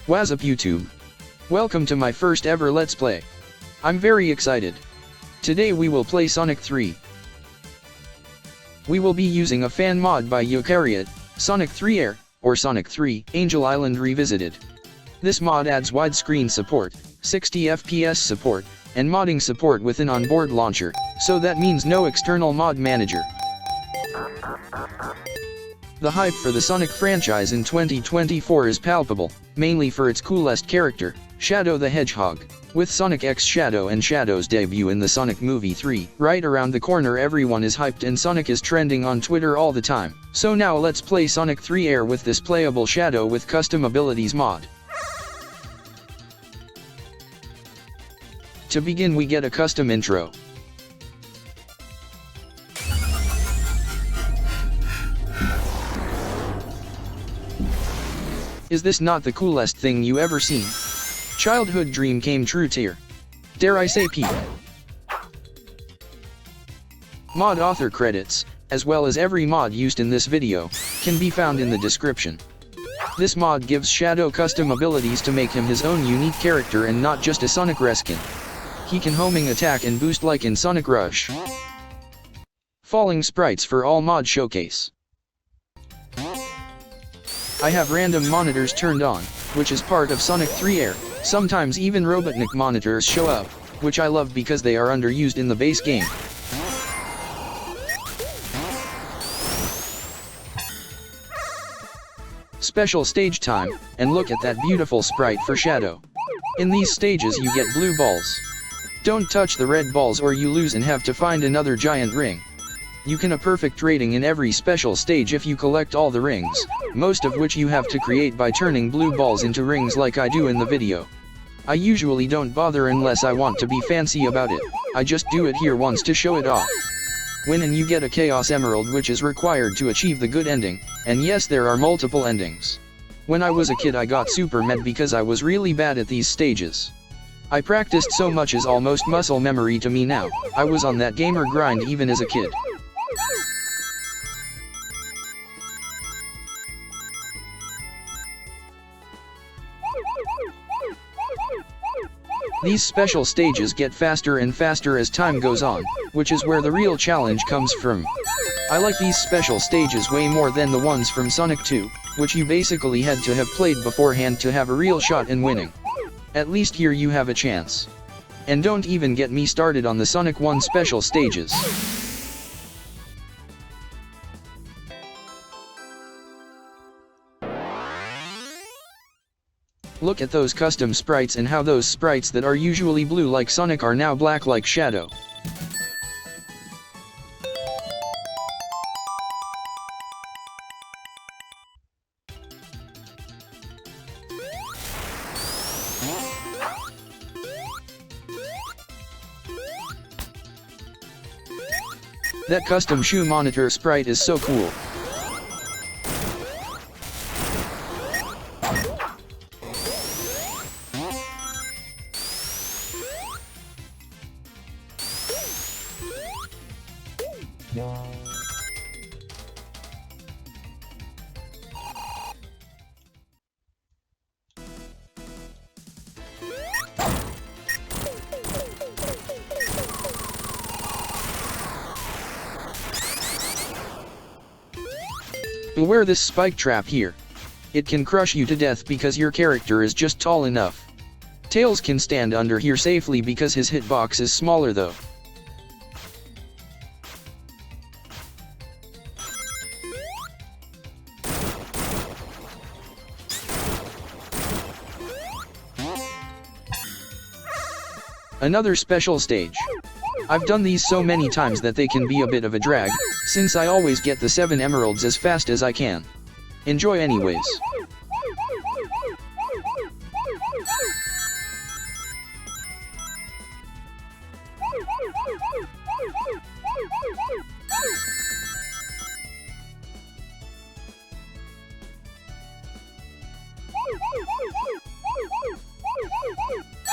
What's up YouTube? Welcome to my first ever Let's Play. I'm very excited. Today we will play Sonic 3. We will be using a fan mod by Eukaryot, Sonic 3 A.I.R, or Sonic 3, Angel Island Revisited. This mod adds widescreen support, 60 FPS support, and modding support with an onboard launcher, so that means no external mod manager. The hype for the Sonic franchise in 2024 is palpable, mainly for its coolest character, Shadow the Hedgehog. With Sonic X Shadow and Shadow's debut in the Sonic Movie 3 right around the corner, everyone is hyped and Sonic is trending on Twitter all the time. So now let's play Sonic 3 A.I.R with this playable Shadow with custom abilities mod. To begin, we get a custom intro. Is this not the coolest thing you ever seen? Childhood dream came true tier. Dare I say peak. Mod author credits, as well as every mod used in this video, can be found in the description. This mod gives Shadow custom abilities to make him his own unique character and not just a Sonic reskin. He can homing attack and boost like in Sonic Rush. Falling sprites for all mod showcase. I have random monitors turned on, which is part of Sonic 3 A.I.R. Sometimes even Robotnik monitors show up, which I love because they are underused in the base game. Special stage time, and look at that beautiful sprite for Shadow. In these stages you get blue balls. Don't touch the red balls or you lose and have to find another giant ring. You can a perfect rating in every special stage if you collect all the rings, most of which you have to create by turning blue balls into rings like I do in the video. I usually don't bother unless I want to be fancy about it, I just do it here once to show it off. Win and you get a Chaos Emerald, which is required to achieve the good ending, and yes, there are multiple endings. When I was a kid I got super mad because I was really bad at these stages. I practiced so much it's almost muscle memory to me now. I was on that gamer grind even as a kid. These special stages get faster and faster as time goes on, which is where the real challenge comes from. I like these special stages way more than the ones from Sonic 2, which you basically had to have played beforehand to have a real shot in winning. At least here you have a chance. And don't even get me started on the Sonic 1 special stages. Look at those custom sprites and how those sprites that are usually blue like Sonic are now black like Shadow. That custom shoe monitor sprite is so cool. Beware this spike trap here. It can crush you to death because your character is just tall enough. Tails can stand under here safely because his hitbox is smaller though. Another special stage. I've done these so many times that they can be a bit of a drag, since I always get the 7 emeralds as fast as I can. Enjoy anyways.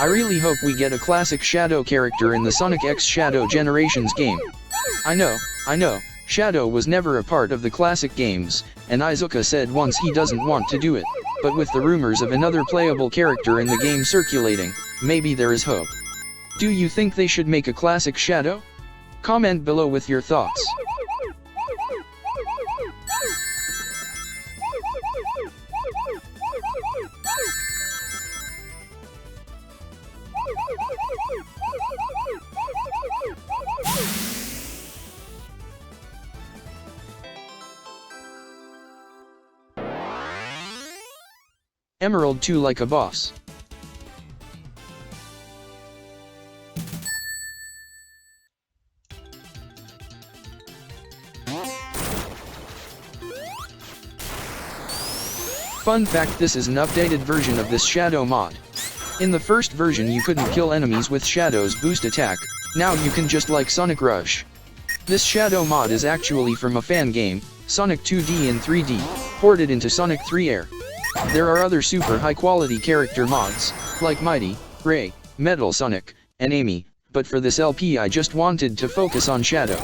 I really hope we get a classic Shadow character in the Sonic X Shadow Generations game. I know, Shadow was never a part of the classic games, and Izuka said once he doesn't want to do it. but with the rumors of another playable character in the game circulating, maybe there is hope. Do you think they should make a classic Shadow? Comment below with your thoughts. Emerald 2 like a boss. Fun fact, this is an updated version of this Shadow mod. In the first version you couldn't kill enemies with Shadow's boost attack, now you can just like Sonic Rush. This Shadow mod is actually from a fan game, Sonic 2D and 3D, ported into Sonic 3 A.I.R. There are other super high quality character mods, like Mighty, Ray, Metal Sonic, and Amy, but for this LP I just wanted to focus on Shadow.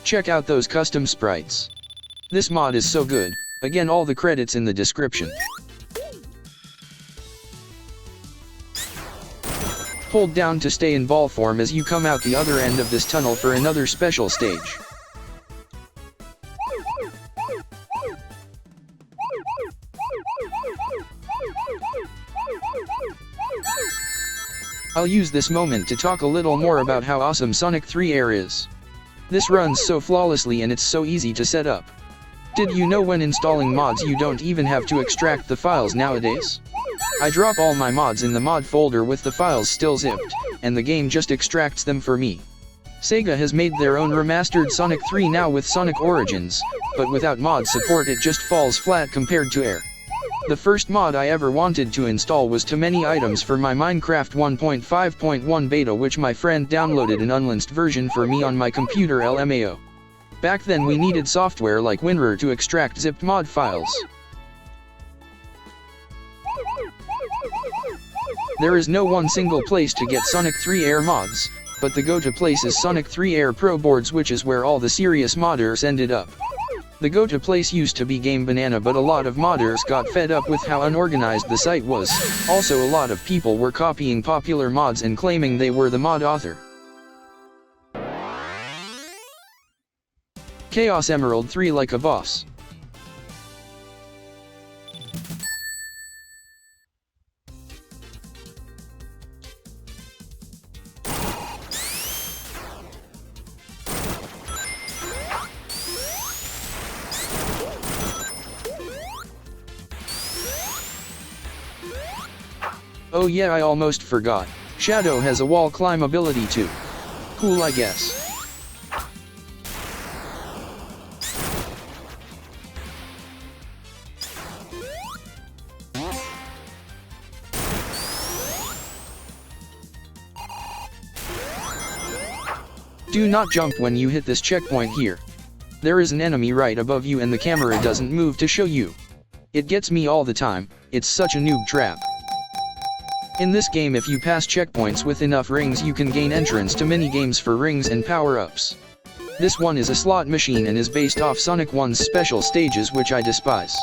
Check out those custom sprites. This mod is so good, again all the credits in the description. Hold down to stay in ball form as you come out the other end of this tunnel for another special stage. I'll use this moment to talk a little more about how awesome Sonic 3 A.I.R is. This runs so flawlessly and it's so easy to set up. Did you know when installing mods you don't even have to extract the files nowadays? I drop all my mods in the mod folder with the files still zipped, and the game just extracts them for me. Sega has made their own remastered Sonic 3 now with Sonic Origins, but without mod support it just falls flat compared to A.I.R. The first mod I ever wanted to install was Too Many Items for my Minecraft 1.5.1 beta, which my friend downloaded an unlinked version for me on my computer LMAO. Back then we needed software like WinRAR to extract zipped mod files. There is no one single place to get Sonic 3 A.I.R mods, but the go-to place is Sonic 3 A.I.R Pro Boards, which is where all the serious modders ended up. The go-to place used to be Game Banana, but a lot of modders got fed up with how unorganized the site was. Also a lot of people were copying popular mods and claiming they were the mod author. Chaos Emerald 3 like a boss. Oh yeah, I almost forgot. Shadow has a wall climb ability too. Cool, I guess. Do not jump when you hit this checkpoint here. There is an enemy right above you and the camera doesn't move to show you. It gets me all the time, it's such a noob trap. In this game, if you pass checkpoints with enough rings you can gain entrance to mini-games for rings and power-ups. This one is a slot machine and is based off Sonic 1's special stages, which I despise.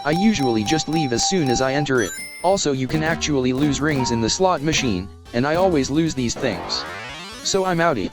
I usually just leave as soon as I enter it. Also, you can actually lose rings in the slot machine, and I always lose these things. So I'm outie.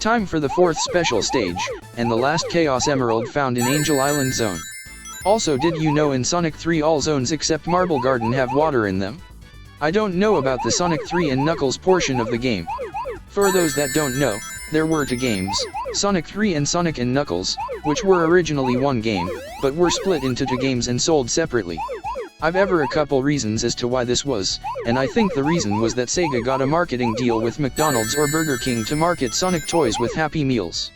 Time for the fourth special stage, and the last Chaos Emerald found in Angel Island Zone. Also, did you know in Sonic 3 all zones except Marble Garden have water in them? I don't know about the Sonic 3 and Knuckles portion of the game. For those that don't know, there were two games, Sonic 3 and Sonic and Knuckles, which were originally one game, but were split into two games and sold separately. I've ever a couple reasons as to why this was, and I think the reason was that Sega got a marketing deal with McDonald's or Burger King to market Sonic toys with Happy Meals.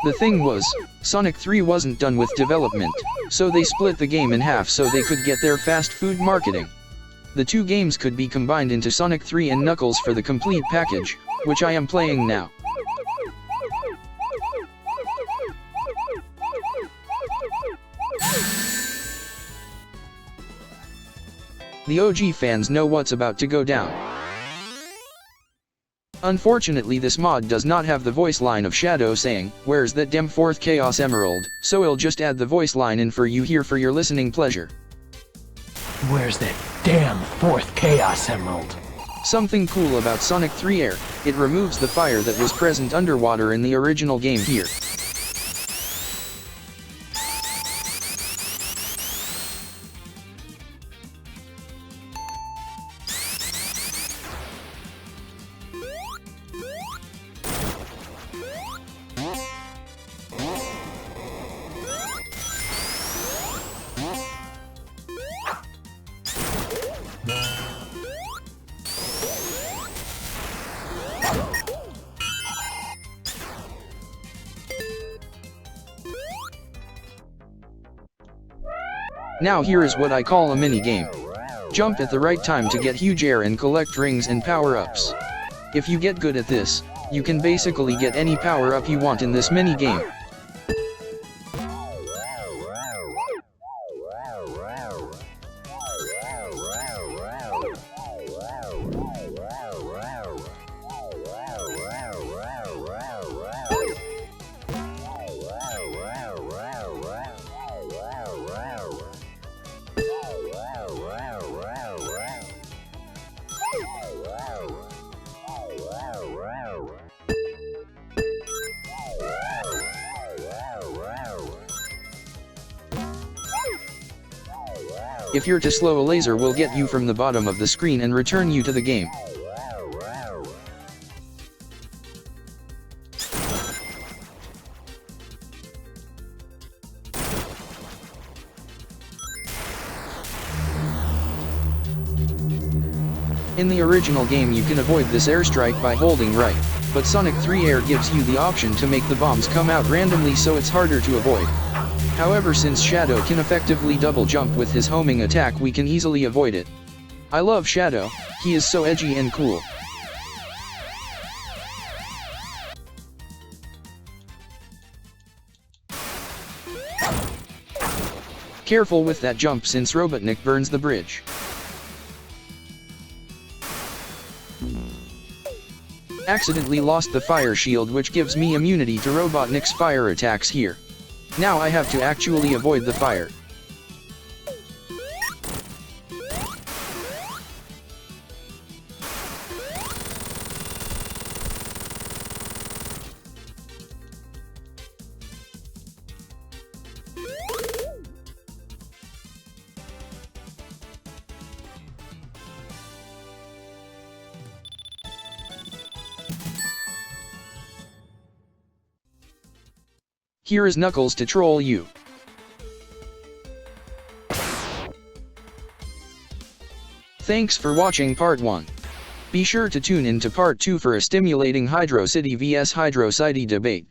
The thing was, Sonic 3 wasn't done with development, so they split the game in half so they could get their fast food marketing. The two games could be combined into Sonic 3 and Knuckles for the complete package, which I am playing now. The OG fans know what's about to go down. Unfortunately, this mod does not have the voice line of Shadow saying, "Where's that damn fourth Chaos Emerald?" So I'll just add the voice line in for you here for your listening pleasure. Where's that damn fourth Chaos Emerald? Something cool about Sonic 3 A.I.R, it removes the fire that was present underwater in the original game here. Now here is what I call a mini-game. Jump at the right time to get huge air and collect rings and power-ups. If you get good at this, you can basically get any power-up you want in this mini-game. If you're too slow, a laser will get you from the bottom of the screen and return you to the game. In the original game you can avoid this airstrike by holding right, but Sonic 3 A.I.R gives you the option to make the bombs come out randomly, so it's harder to avoid. However, since Shadow can effectively double jump with his homing attack, we can easily avoid it. I love Shadow, he is so edgy and cool. Careful with that jump since Robotnik burns the bridge. Accidentally lost the fire shield, which gives me immunity to Robotnik's fire attacks here. Now I have to actually avoid the fire. Here is Knuckles to troll you. Thanks for watching part 1. Be sure to tune in to part 2 for a stimulating Hydro City vs Hydro City debate.